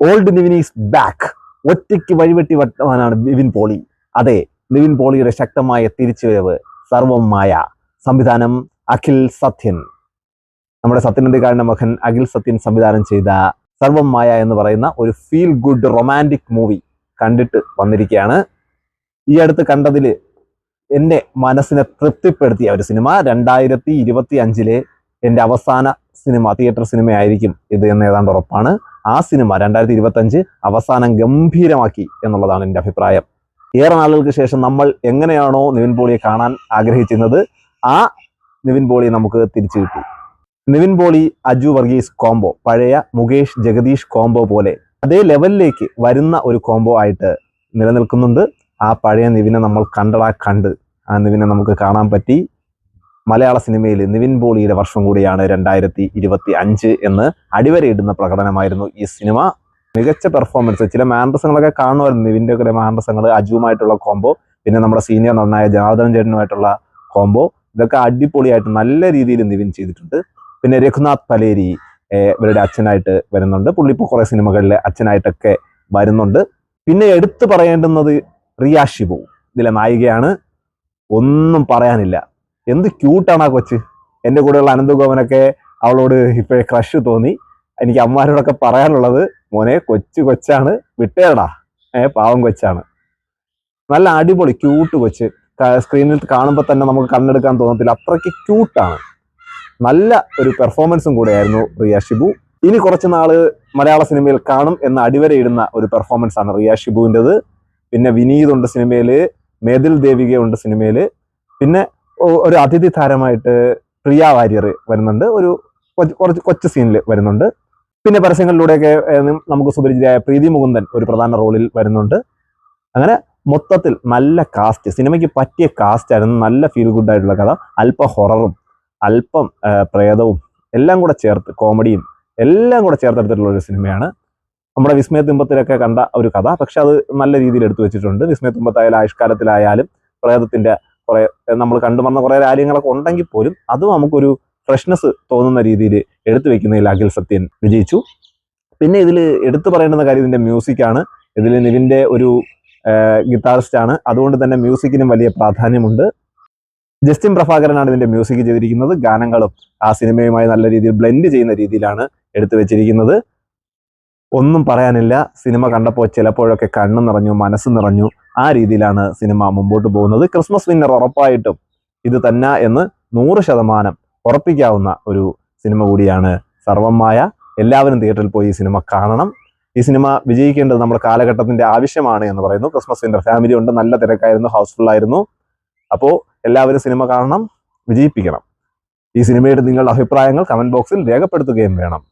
Old Nivin is back. ഒറ്റയ്ക്ക് വഴിവെട്ടി വട്ടവാനാണ് നിവിൻ പോളി. അതെ, നിവിൻ പോളിയുടെ ശക്തമായ തിരിച്ചുവരവ്. സർവം മായ. സംവിധാനം അഖിൽ സത്യൻ. നമ്മുടെ സത്യനന്ദിക്കാരന്റെ മകൻ അഖിൽ സത്യൻ സംവിധാനം ചെയ്ത സർവം മായ എന്ന് പറയുന്ന ഒരു ഫീൽ ഗുഡ് റൊമാൻറ്റിക് മൂവി കണ്ടിട്ട് വന്നിരിക്കുകയാണ്. ഈ അടുത്ത് കണ്ടതിൽ എന്നെ മനസ്സിനെ തൃപ്തിപ്പെടുത്തിയ ഒരു സിനിമ. 2025 എൻ്റെ അവസാന സിനിമ, തിയേറ്റർ സിനിമയായിരിക്കും ഇത് എന്ന് ഏതാണ്ട് ഉറപ്പാണ്. ആ സിനിമ 2025 അവസാനം ഗംഭീരമാക്കി എന്നുള്ളതാണ് എൻ്റെ അഭിപ്രായം. ഏറെ നാളുകൾക്ക് ശേഷം നമ്മൾ എങ്ങനെയാണോ നിവിൻ പോളിയെ കാണാൻ ആഗ്രഹിച്ചിരുന്നത്, ആ നിവിൻ പോളിയെ നമുക്ക് തിരിച്ചു കിട്ടി. നിവിൻ പോളി അജു വർഗീസ് കോംബോ, പഴയ മുകേഷ് ജഗദീഷ് കോംബോ പോലെ അതേ ലെവലിലേക്ക് വരുന്ന ഒരു കോംബോ ആയിട്ട് നിലനിൽക്കുന്നുണ്ട്. ആ പഴയ നിവിനെ നമ്മൾ കണ്ട് ആ നിവിനെ നമുക്ക് കാണാൻ പറ്റി. മലയാള സിനിമയിൽ നിവിൻ പോളിയുടെ വർഷം കൂടിയാണ് 2025 എന്ന് അടിവരയിടുന്ന പ്രകടനമായിരുന്നു ഈ സിനിമ. മികച്ച പെർഫോമൻസ്, ചില മാൻഡസങ്ങളൊക്കെ കാണുമായിരുന്നു. നിവിൻ്റെ ഒക്കെ മാൻഡസങ്ങൾ, അജുവുമായിട്ടുള്ള കോംബോ, പിന്നെ നമ്മുടെ സീനിയർ നടനായ ജനാർദ്ദൻ ചേട്ടനുമായിട്ടുള്ള കോംബോ, ഇതൊക്കെ അടിപൊളിയായിട്ട് നല്ല രീതിയിൽ നിവിൻ ചെയ്തിട്ടുണ്ട്. പിന്നെ രഘുനാഥ് പലേരി ഇവരുടെ അച്ഛനായിട്ട് വരുന്നുണ്ട്. പുള്ളി ഇപ്പോൾ കുറേ സിനിമകളിലെ അച്ഛനായിട്ടൊക്കെ വരുന്നുണ്ട്. പിന്നെ എടുത്തു പറയേണ്ടുന്നത് റിയ ഷിബു ഇതിലെ നായികയാണ്. ഒന്നും പറയാനില്ല. എന്ത് ക്യൂട്ടാണ് ആ കൊച്ച്. എൻ്റെ കൂടെയുള്ള അനന്തഗോപനൊക്കെ അവളോട് ഇപ്പോഴേ ക്രഷ് തോന്നി. എനിക്ക് അമ്മമാരോടൊക്കെ പറയാനുള്ളത്, മോനെ കൊച്ചാണ്, വിട്ടേടാ, പാവം കൊച്ചാണ്. നല്ല അടിപൊളി ക്യൂട്ട് കൊച്ച്. സ്ക്രീനിൽ കാണുമ്പോൾ തന്നെ നമുക്ക് കണ്ണെടുക്കാൻ തോന്നത്തില്ല, അത്രയ്ക്ക് ക്യൂട്ടാണ്. നല്ല ഒരു പെർഫോമൻസും കൂടെയായിരുന്നു റിയ ഷിബു. ഇനി കുറച്ച് നാള് മലയാള സിനിമയിൽ കാണും എന്ന് അടിവരയിടുന്ന ഒരു പെർഫോമൻസ് ആണ് റിയ ഷിബുവിൻ്റെത്. പിന്നെ വിനീത് ഉണ്ട് സിനിമയിൽ, മേതിൽ ദേവിക ഉണ്ട് സിനിമയിൽ, പിന്നെ ഒരു അതിഥി താരമായിട്ട് പ്രിയ വാര്യർ വരുന്നുണ്ട്, ഒരു കൊച്ചു സീനിൽ വരുന്നുണ്ട്. പിന്നെ പരസ്യങ്ങളിലൂടെയൊക്കെ നമുക്ക് സുപരിചിതയായ പ്രീതി മുകുന്ദൻ ഒരു പ്രധാന റോളിൽ വരുന്നുണ്ട്. അങ്ങനെ മൊത്തത്തിൽ നല്ല കാസ്റ്റ്, സിനിമയ്ക്ക് പറ്റിയ കാസ്റ്റ് ആയിരുന്നു. നല്ല ഫീൽ ഗുഡ് ആയിട്ടുള്ള കഥ, അല്പം ഹൊററും അല്പം പ്രേതവും എല്ലാം കൂടെ ചേർത്ത്, കോമഡിയും എല്ലാം കൂടെ ചേർത്തെടുത്തിട്ടുള്ള ഒരു സിനിമയാണ്. നമ്മുടെ വിസ്മയ തുമ്പത്തിലൊക്കെ കണ്ട ഒരു കഥ, പക്ഷെ അത് നല്ല രീതിയിൽ എടുത്തു വെച്ചിട്ടുണ്ട്. വിസ്മയ തുമ്പത്തായാലും ആയുഷ്കാലത്തിലായാലും പ്രേതത്തിന്റെ കുറെ നമ്മൾ കണ്ടുവന്ന കുറെ കാര്യങ്ങളൊക്കെ ഉണ്ടെങ്കിൽ പോലും അതും നമുക്കൊരു ഫ്രഷ്നെസ് തോന്നുന്ന രീതിയിൽ എടുത്തു വെക്കുന്നതിൽ അഖിൽ സത്യൻ വിജയിച്ചു. പിന്നെ ഇതിൽ എടുത്തു പറയേണ്ടുന്ന കാര്യം ഇതിന്റെ മ്യൂസിക്കാണ്. ഇതിൽ നിവിന്റെ ഒരു ഗിറ്റാറിസ്റ്റ് ആണ്, അതുകൊണ്ട് തന്നെ മ്യൂസിക്കിനും വലിയ പ്രാധാന്യമുണ്ട്. ജസ്റ്റിൻ പ്രഭാകരനാണ് ഇതിന്റെ മ്യൂസിക് ചെയ്തിരിക്കുന്നത്. ഗാനങ്ങളും ആ സിനിമയുമായി നല്ല രീതിയിൽ ബ്ലെൻഡ് ചെയ്യുന്ന രീതിയിലാണ് എടുത്തു വെച്ചിരിക്കുന്നത്. ഒന്നും പറയാനില്ല. സിനിമ കണ്ടപ്പോൾ ചിലപ്പോഴൊക്കെ കണ്ണു നിറഞ്ഞു, മനസ്സ് നിറഞ്ഞു. ആ രീതിയിലാണ് സിനിമ മുമ്പോട്ട് പോകുന്നത്. ക്രിസ്മസ് വിന്നർ ഉറപ്പായിട്ടും ഇത് തന്നെ എന്ന് 100% ഉറപ്പിക്കാവുന്ന ഒരു സിനിമ കൂടിയാണ് സർവം മായ. എല്ലാവരും തിയേറ്ററിൽ പോയി ഈ സിനിമ കാണണം. ഈ സിനിമ വിജയിക്കേണ്ടത് നമ്മുടെ കാലഘട്ടത്തിന്റെ ആവശ്യമാണ് എന്ന് പറയുന്നു. ക്രിസ്മസ് വിന്നർ ഫാമിലി ഉണ്ട്, നല്ല തിരക്കായിരുന്നു, ഹൗസ്ഫുൾ ആയിരുന്നു. അപ്പോൾ എല്ലാവരും സിനിമ കാണണം, വിജയിപ്പിക്കണം. ഈ സിനിമയുടെ നിങ്ങളുടെ അഭിപ്രായങ്ങൾ കമന്റ് ബോക്സിൽ രേഖപ്പെടുത്തുകയും വേണം.